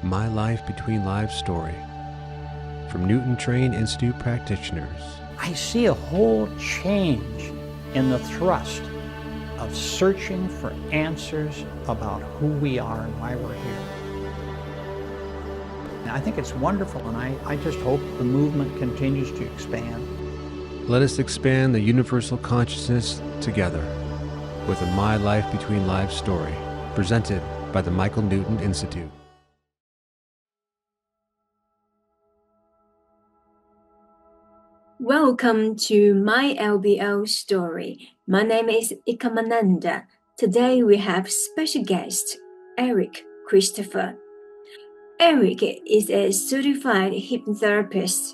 My Life Between Lives story from Newton Train Institute practitioners. I see a whole change in the thrust of searching for answers about who we are and why we're here. And I think it's wonderful, and I just hope the movement continues to expand. Let us expand the universal consciousness together with a My Life Between Lives story presented by the Michael Newton Institute. Welcome to My LBL Story. My name is Ekamananda. Today we have special guest, Eric Christopher. Eric is a certified hypnotherapist.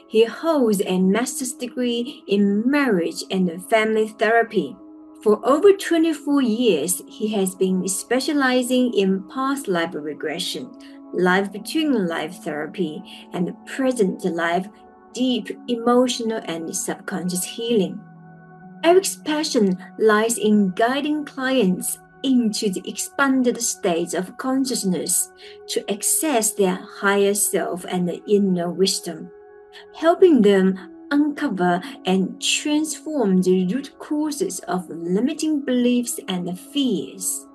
He holds a master's degree in marriage and family therapy. For over 24 years, he has been specializing in past life regression, life between life therapy, and present life deep emotional and subconscious healing. Eric's passion lies in guiding clients into the expanded states of consciousness to access their higher self and inner wisdom, helping them uncover and transform the root causes of limiting beliefs and fears.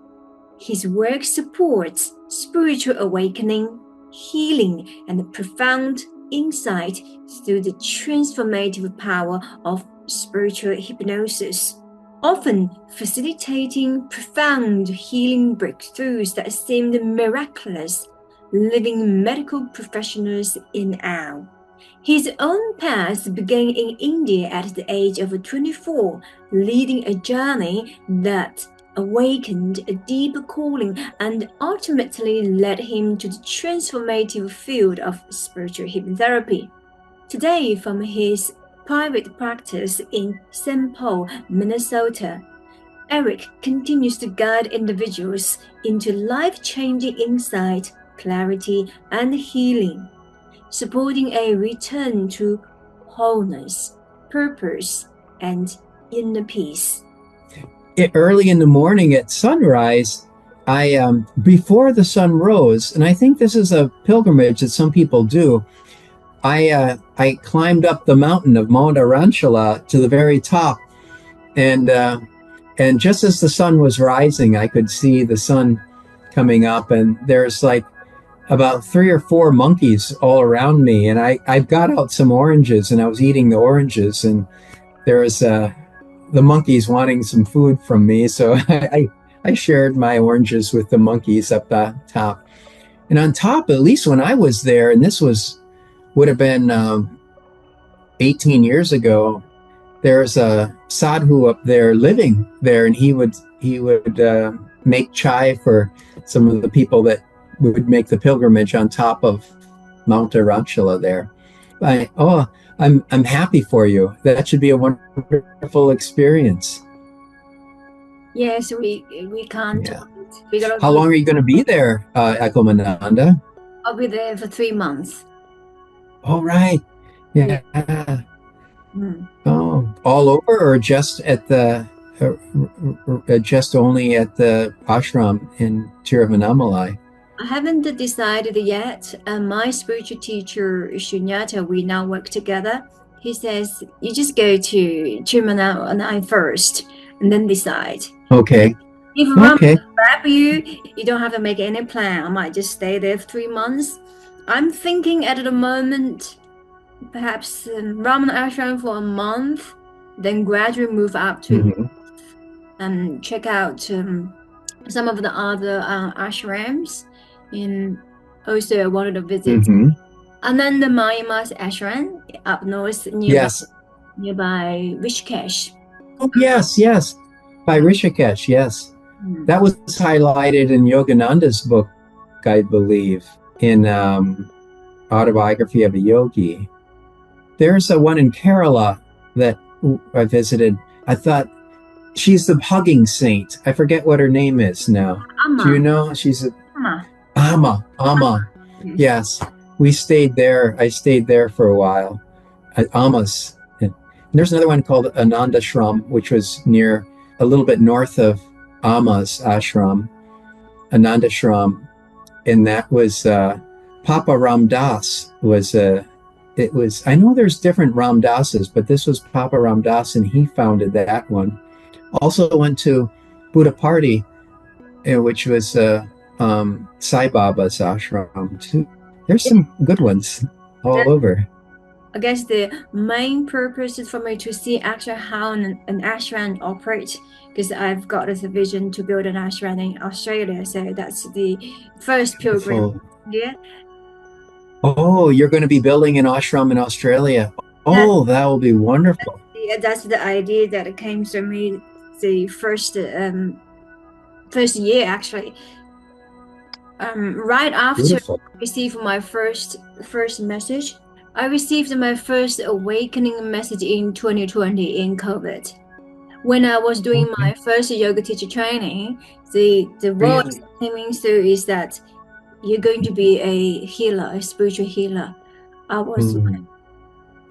His work supports spiritual awakening, healing, and profound insight through the transformative power of spiritual hypnosis, often facilitating profound healing breakthroughs that seemed miraculous, leaving medical professionals in awe. His own path began in India at the age of 24, leading a journey that awakened a deep calling and ultimately led him to the transformative field of spiritual hypnotherapy. Today, from his private practice in Saint Paul, Minnesota, Eric continues to guide individuals into life-changing insight, clarity, and healing, supporting a return to wholeness, purpose, and inner peace. Early in the morning at sunrise, before the sun rose, and I think this is a pilgrimage that some people do, I climbed up the mountain of Mount Aranchala to the very top, and just as the sun was rising, I could see the sun coming up, and there's like about 3 or 4 monkeys all around me, and I got out some oranges, and I was eating the oranges, and there was the monkeys wanting some food from me, so I shared my oranges with the monkeys up the top. And on top, at least when I was there, and this would have been 18 years ago, there's a sadhu up there living there, and he would make chai for some of the people that would make the pilgrimage on top of Mount Aranchala there. I'm happy for you. That should be a wonderful experience. Yes, we can't. Yeah. How long are you going to be there, Ekomananda? I'll be there for 3 months. All right. Yeah. Oh, all over, or just at the just only at the ashram in Tiruvannamalai? I haven't decided yet. My spiritual teacher, Shunyata, we now work together. He says, you just go to Tiruvannamalai first and then decide. Okay. If Ramana grab you, you don't have to make any plan. I might just stay there for 3 months. I'm thinking at the moment, perhaps Ramana ashram for a month, then gradually move up to check out some of the other ashrams. And also wanted to visit Ananda Mayama's ashram up north nearby Rishikesh. Oh, yes. By Rishikesh, yes. That was highlighted in Yogananda's book, I believe, in Autobiography of a Yogi. There's a one in Kerala that I visited. I thought, she's the hugging saint. I forget what her name is now. Amma. Do you know? She's a Amma. Yes, we stayed there. I stayed there for a while at Amma's. And there's another one called Anandashram, which was near a little bit north of Amma's ashram. Anandashram. and that was Papa Ram Dass was it was, I know there's different Ram Dasses, but this was Papa Ram Dass, and he founded that one. Also went to Buddha Party, which was Sai Baba's ashram too. There's some good ones all over. I guess the main purpose is for me to see actually how an ashram operates, because I've got this vision to build an ashram in Australia. So that's the first pilgrim. Yeah. Oh, you're going to be building an ashram in Australia. Oh, that will be wonderful. That's the idea that came to me the first year, actually. Right after Beautiful. I received my first message, I received my first awakening message in 2020 in COVID. When I was doing my first yoga teacher training, the voice coming through is that you're going to be a healer, a spiritual healer. I was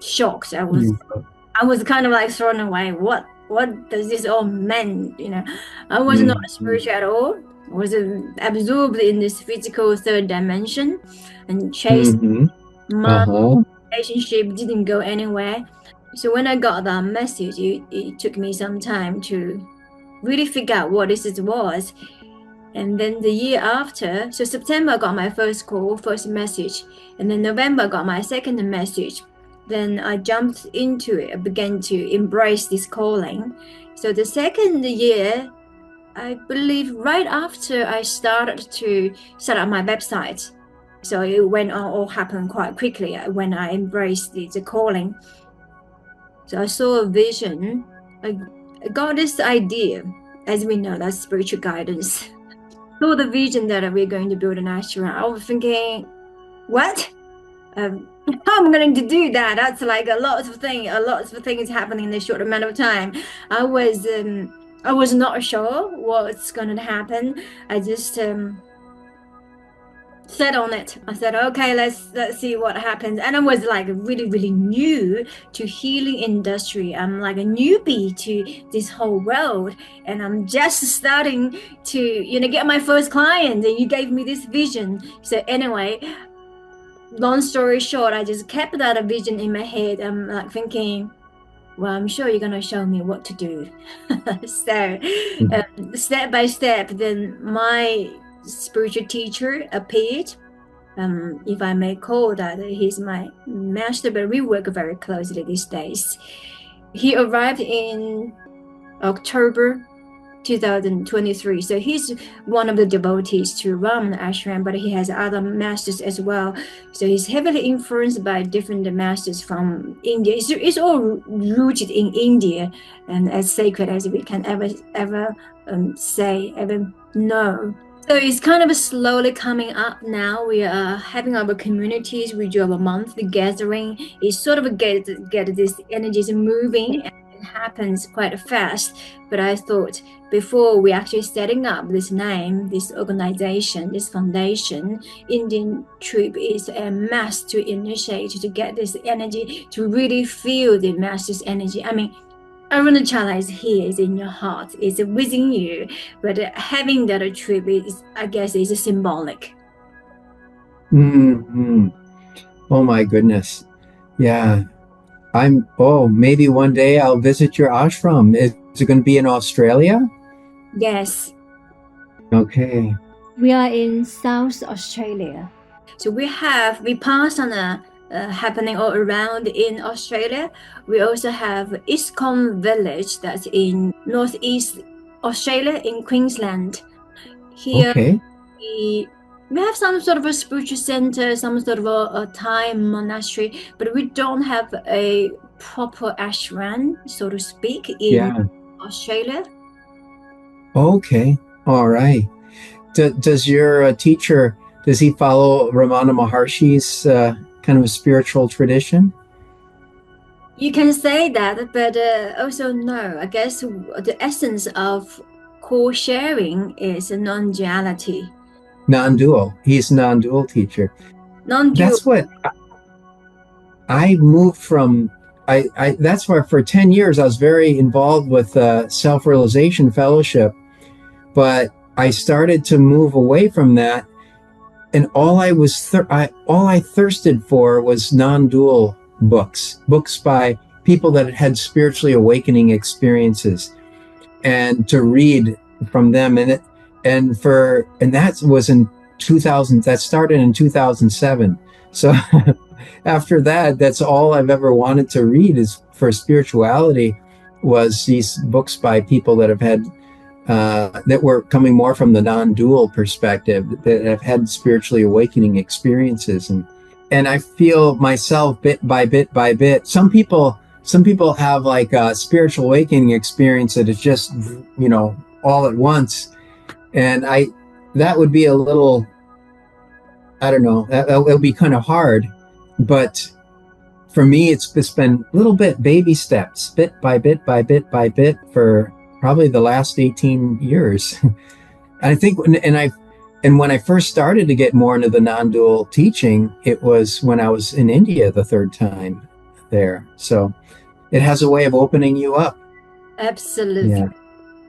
shocked. I was kind of like thrown away. What does this all mean? You know, I was not spiritual at all. I was absorbed in this physical third dimension and chasing my relationship didn't go anywhere. So when I got that message, it took me some time to really figure out what this was. And then the year after, so September I got my first call, first message, and then November I got my second message. Then I jumped into it. I began to embrace this calling. So the second year, I believe right after I started to set up my website. So it went on, all happened quite quickly when I embraced the calling. So I saw a vision. I got this idea. As we know, that's spiritual guidance. Saw the vision that we're going to build an ashram. I was thinking, what? How am I going to do that? That's like a lot of things happening in a short amount of time. I was not sure what's going to happen. I just set on it. I said, okay, let's see what happens. And I was like really new to healing industry. I'm like a newbie to this whole world, and I'm just starting to get my first client, and you gave me this vision. So anyway, long story short, I just kept that vision in my head. I'm like thinking, well, I'm sure you're gonna show me what to do. So step by step, then my spiritual teacher appeared. If I may call that, he's my master, but we work very closely these days. He arrived in October 2023. So he's one of the devotees to run the ashram, but he has other masters as well. So he's heavily influenced by different masters from India. It's all rooted in India, and as sacred as we can ever say, ever know. So it's kind of slowly coming up now. We are having our communities. We do our monthly gathering. It's sort of get these energies moving, and it happens quite fast. But I thought before we actually setting up this name, this organization, this foundation, Indian trip is a must to initiate, to get this energy, to really feel the master's energy. I mean, Arunachala is here, is in your heart, is within you, but having that trip is, I guess, is symbolic. Oh my goodness. Yeah. Maybe one day I'll visit your ashram. Is it going to be in Australia? Yes. Okay. We are in South Australia. So we passed on happening all around in Australia. We also have ISKCON village that's in northeast Australia in Queensland. Here we have some sort of a spiritual center, some sort of a Thai monastery, but we don't have a proper ashram, so to speak, in Australia. Okay. All right. Does your teacher, does he follow Ramana Maharshi's kind of a spiritual tradition? You can say that, but also no. I guess the essence of core sharing is non-duality. Non-dual. He's a non-dual teacher. Non-dual. That's what I moved from. That's why for 10 years I was very involved with Self-Realization Fellowship, but I started to move away from that and all I thirsted for was non-dual books by people that had spiritually awakening experiences, and to read from them. And that was in 2000. That started in 2007. So after that, that's all I've ever wanted to read is for spirituality, was these books by people that have had that were coming more from the non-dual perspective, that have had spiritually awakening experiences. And I feel myself bit by bit by bit. Some people have like a spiritual awakening experience that is just, all at once. And that would be a little, I don't know, it'll be kind of hard. But for me, it's been a little bit baby steps, bit by bit by bit by bit, for probably the last 18 years. I think, and when I first started to get more into the non-dual teaching, it was when I was in India the third time there. So it has a way of opening you up. Absolutely. Yeah.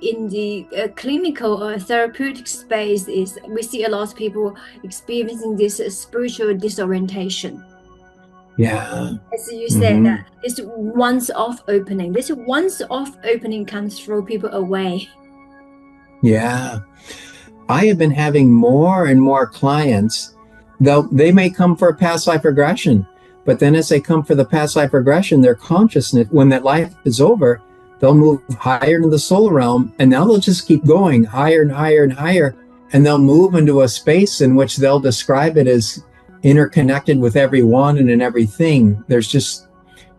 In the clinical or therapeutic space, we see a lot of people experiencing this spiritual disorientation. Yeah. As you said, that it's once-off opening. This once-off opening can throw people away. Yeah. I have been having more and more clients, though they may come for a past life regression, but then as they come for the past life regression, their consciousness, when that life is over, they'll move higher into the soul realm, and now they'll just keep going higher and higher and higher, and they'll move into a space in which they'll describe it as interconnected with everyone and in everything. There's just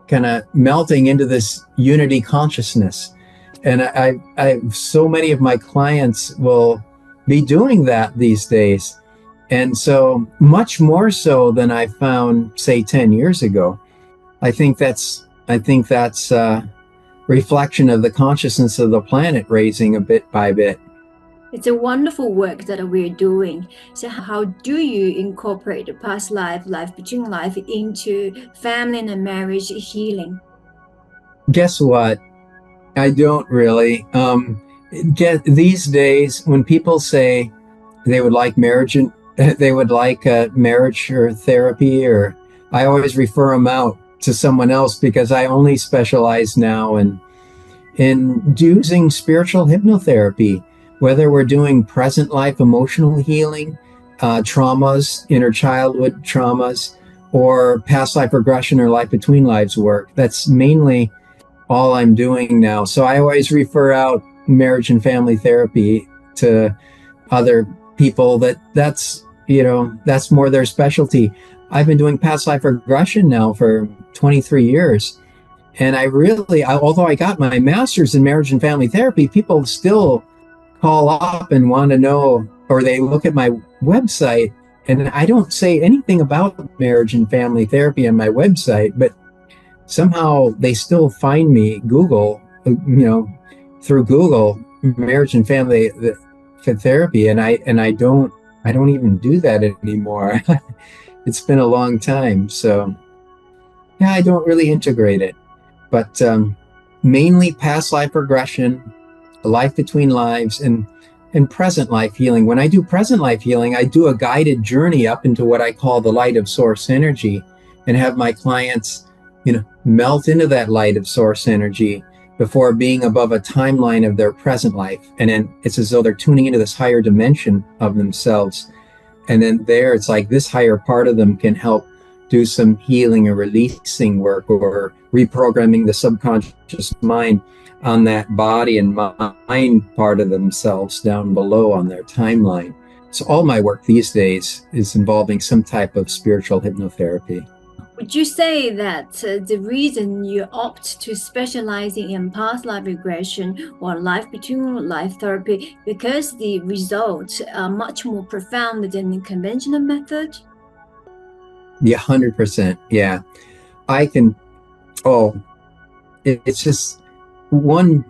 kind of melting into this unity consciousness. And I so many of my clients will be doing that these days. And so much more so than I found, say, 10 years ago. I think that's reflection of the consciousness of the planet raising a bit by bit. It's a wonderful work that we're doing. So how do you incorporate the past life, life between life, into family and marriage healing? Guess what? I don't really. These days, when people say they would like marriage and they would like marriage or therapy, or I always refer them out to someone else, because I only specialize now in using spiritual hypnotherapy, whether we're doing present life emotional healing, traumas, inner childhood traumas, or past life regression or life between lives work. That's mainly all I'm doing now. So I always refer out marriage and family therapy to other people that's more their specialty. I've been doing past life regression now for 23 years. And although I got my master's in marriage and family therapy, people still call up and want to know, or they look at my website, and I don't say anything about marriage and family therapy on my website, but somehow they still find me through Google, marriage and family therapy, and I don't even do that anymore. It's been a long time, so yeah, I don't really integrate it, but mainly past life regression, life between lives, and present life healing. When I do present life healing, I do a guided journey up into what I call the light of source energy, and have my clients melt into that light of source energy before being above a timeline of their present life. And then it's as though they're tuning into this higher dimension of themselves. And then there, it's like this higher part of them can help do some healing or releasing work, or reprogramming the subconscious mind on that body and mind part of themselves down below on their timeline. So all my work these days is involving some type of spiritual hypnotherapy. Would you say that the reason you opt to specializing in past life regression or life between life therapy, because the results are much more profound than the conventional method? Yeah, 100%. Yeah. It's just one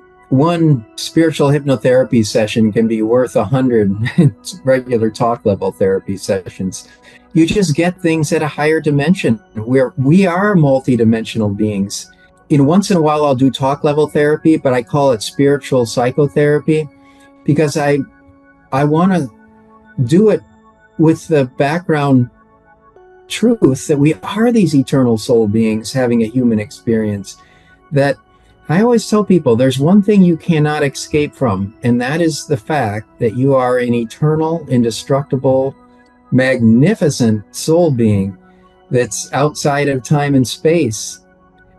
spiritual hypnotherapy session can be worth 100 regular talk level therapy sessions. You just get things at a higher dimension, where we are multidimensional beings. Once in a while I'll do talk level therapy, but I call it spiritual psychotherapy, because I want to do it with the background truth that we are these eternal soul beings having a human experience, that I always tell people there's one thing you cannot escape from, and that is the fact that you are an eternal, indestructible, magnificent soul being that's outside of time and space.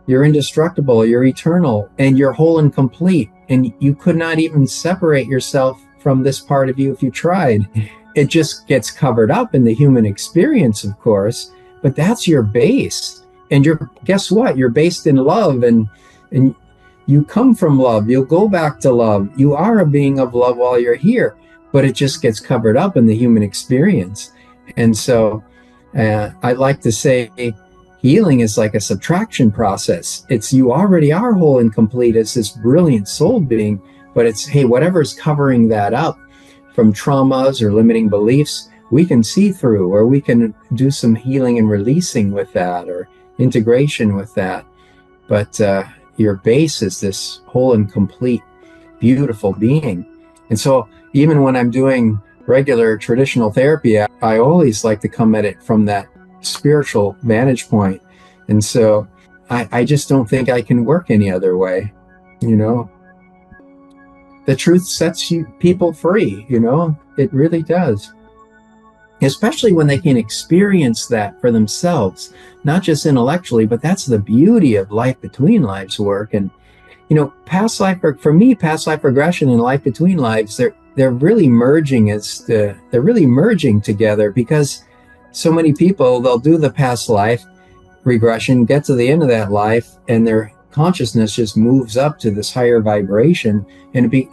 You're indestructible, you're eternal, and you're whole and complete. And you could not even separate yourself from this part of you if you tried. It just gets covered up in the human experience, of course, but that's your base. And guess what? You're based in love, and you come from love. You'll go back to love. You are a being of love while you're here, but it just gets covered up in the human experience. And so I like to say healing is like a subtraction process. It's you already are whole and complete as this brilliant soul being, but it's, hey, whatever's covering that up from traumas or limiting beliefs, we can see through, or we can do some healing and releasing with that, or integration with that. But your base is this whole and complete, beautiful being. And so even when I'm doing regular traditional therapy, I always like to come at it from that spiritual vantage point. And so I just don't think I can work any other way. The truth sets people free, it really does. Especially when they can experience that for themselves, not just intellectually, but that's the beauty of life between lives work. And, past life regression and life between lives, they're really merging they're really merging together, because so many people, they'll do the past life regression, get to the end of that life, and their consciousness just moves up to this higher vibration, and it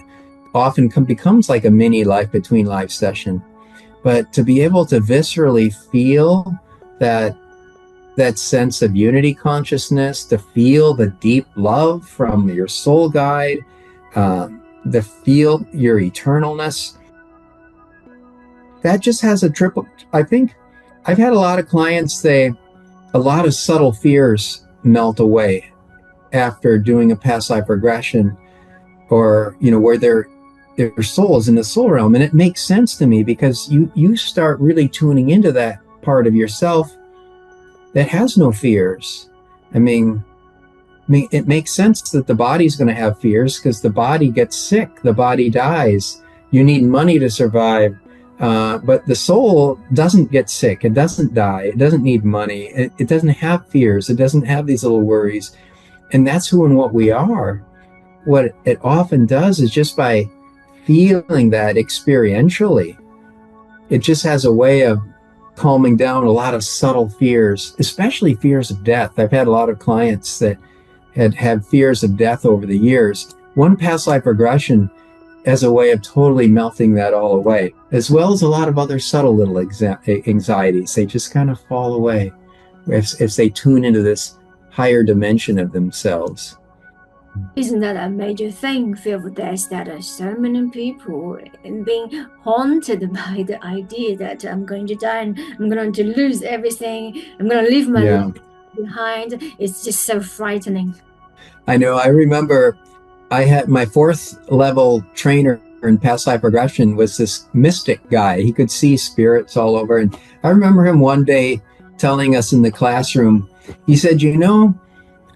often becomes like a mini life between life session. But to be able to viscerally feel that sense of unity consciousness, to feel the deep love from your soul guide, to feel your eternalness, that just has a triple. I think I've had a lot of clients say a lot of subtle fears melt away after doing a past life regression, or where their soul is in the soul realm. And it makes sense to me, because you start really tuning into that part of yourself that has no fears. I mean, it makes sense that the body's going to have fears, because the body gets sick, the body dies, you need money to survive. But the soul doesn't get sick, it doesn't die, it doesn't need money, it doesn't have fears, it doesn't have these little worries. And that's who and what we are. What it often does is, just by feeling that experientially, it just has a way of calming down a lot of subtle fears, especially fears of death. I've had a lot of clients that had fears of death over the years. One past life regression as a way of totally melting that all away, as well as a lot of other subtle little anxieties. They just kind of fall away if they tune into this higher dimension of themselves. Isn't that a major thing, fear of death, that so many people being haunted by the idea that I'm going to die and I'm going to lose everything, I'm going to leave my life behind? It's just so frightening. I know. I remember I had my 4th level trainer in past life regression was this mystic guy. He could see spirits all over. And I remember him one day telling us in the classroom, he said,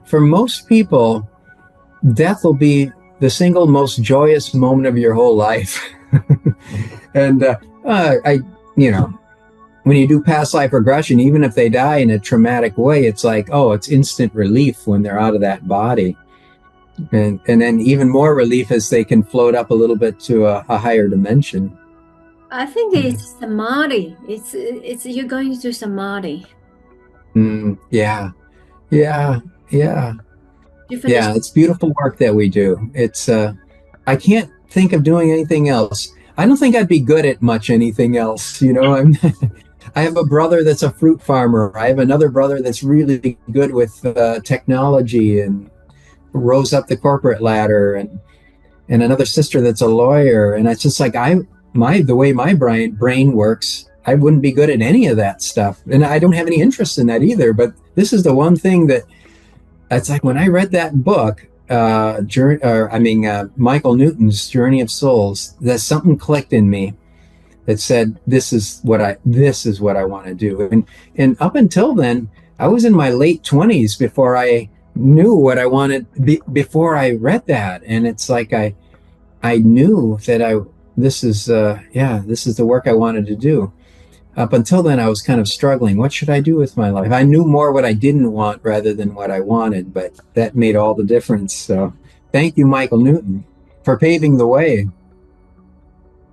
for most people, death will be the single most joyous moment of your whole life. And when you do past life regression, even if they die in a traumatic way, it's like, it's instant relief when they're out of that body. And then even more relief as they can float up a little bit to a higher dimension. I think it's samadhi. It's you're going to samadhi. Yeah. Yeah, it's beautiful work that we do. It's I can't think of doing anything else. I don't think I'd be good at much anything else. I have a brother that's a fruit farmer. I have another brother that's really good with technology and rose up the corporate ladder, and another sister that's a lawyer. And it's just like the way my brain works, I wouldn't be good at any of that stuff, and I don't have any interest in that either. But this is the one thing that's like, when I read that book, Michael Newton's Journey of Souls, that something clicked in me that said, this is what I want to do. And up until then, I was in my late 20s before I knew what I wanted before I read that. And it's like I knew that this is this is the work I wanted to do. Up until then, I was kind of struggling. What should I do with my life? I knew more what I didn't want rather than what I wanted, but that made all the difference. So thank you, Michael Newton, for paving the way.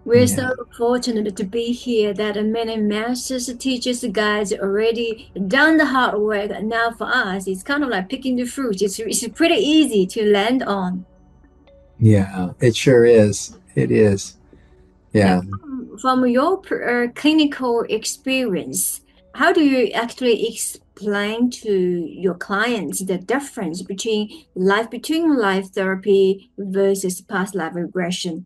We're so Yeah. fortunate to be here that many masters, teachers, guides already done the hard work. Now for us, it's kind of like picking the fruit. It's pretty easy to land on. Yeah, it sure is. It is. Yeah, Yeah. from your clinical experience, how do you actually explain to your clients the difference between life therapy versus past life regression?